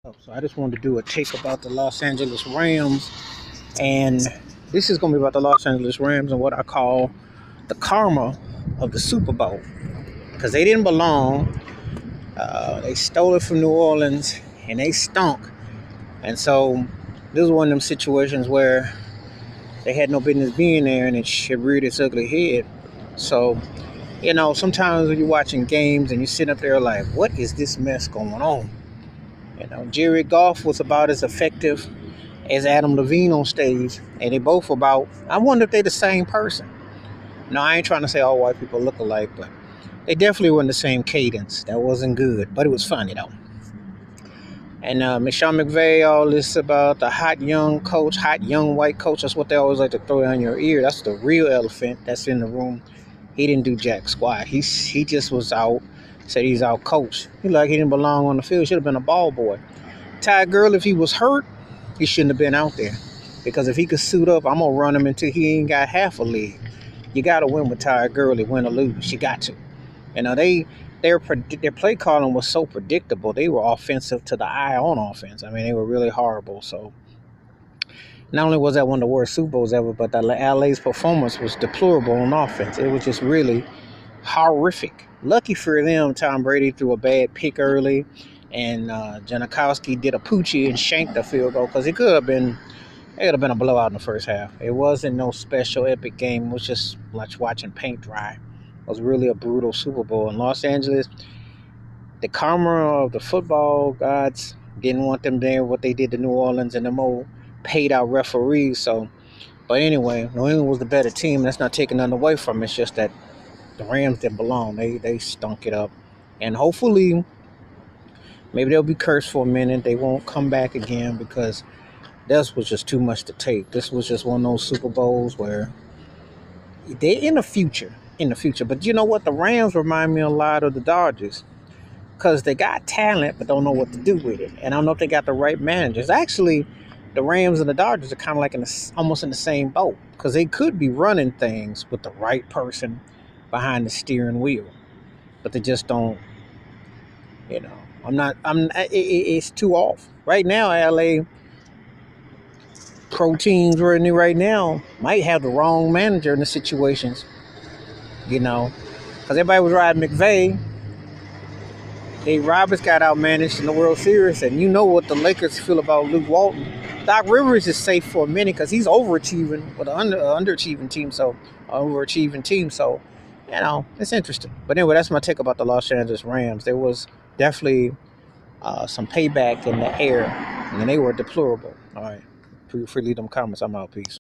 So I just wanted to do a take about the Los Angeles Rams, and this is going to be about the Los Angeles Rams and what I call the karma of the Super Bowl, because they didn't belong. They stole it from New Orleans, and they stunk. And so this is one of them situations where they had no business being there, and it reared its ugly head. So sometimes when you're watching games and you sit up there like, what is this mess going on? Jerry Goff was about as effective as Adam Levine on stage, and they both about. I wonder if they're the same person. No, I ain't trying to say all white people look alike, but they definitely were in the same cadence. That wasn't good, but it was funny though. And Sean McVay, all this about the hot young coach, hot young white coach. That's what they always like to throw down your ear. That's the real elephant that's in the room. He didn't do jack squat. He just was out. Said he's out coached. He didn't belong on the field. Should have been a ball boy. Ty Gurley, if he was hurt, he shouldn't have been out there. Because if he could suit up, I'm gonna run him until he ain't got half a leg. You gotta win with Ty Gurley, win or lose. You got to. Their play calling was so predictable. They were offensive to the eye on offense. I mean, they were really horrible. So not only was that one of the worst Super Bowls ever, but the LA's performance was deplorable on offense. It was just really horrific. Lucky for them, Tom Brady threw a bad pick early, and Janikowski did a poochie and shanked the field goal because it could have been a blowout in the first half. It wasn't no special epic game. It was just like watching paint dry. It was really a brutal Super Bowl in Los Angeles. The karma of the football gods didn't want them there. What they did to New Orleans and them old paid out referees. So, but anyway, New England was the better team. That's not taking nothing away from it. It's just that the Rams didn't belong. They stunk it up, and hopefully, maybe they'll be cursed for a minute. They won't come back again because this was just too much to take. This was just one of those Super Bowls where they're in the future. But you know what? The Rams remind me a lot of the Dodgers because they got talent but don't know what to do with it. And I don't know if they got the right managers. Actually, the Rams and the Dodgers are kind of like almost in the same boat because they could be running things with the right person behind the steering wheel, but they just don't. It's too off right now. LA pro teams right now might have the wrong manager in the situations, because everybody was riding McVay. Dave Roberts got outmanaged in the World Series, and you know what the Lakers feel about Luke Walton. Doc Rivers is safe for a minute because he's overachieving with an underachieving team, so it's interesting. But anyway, that's my take about the Los Angeles Rams. There was definitely some payback in the air, and they were deplorable. All right, free leave them comments. I'm out. Peace.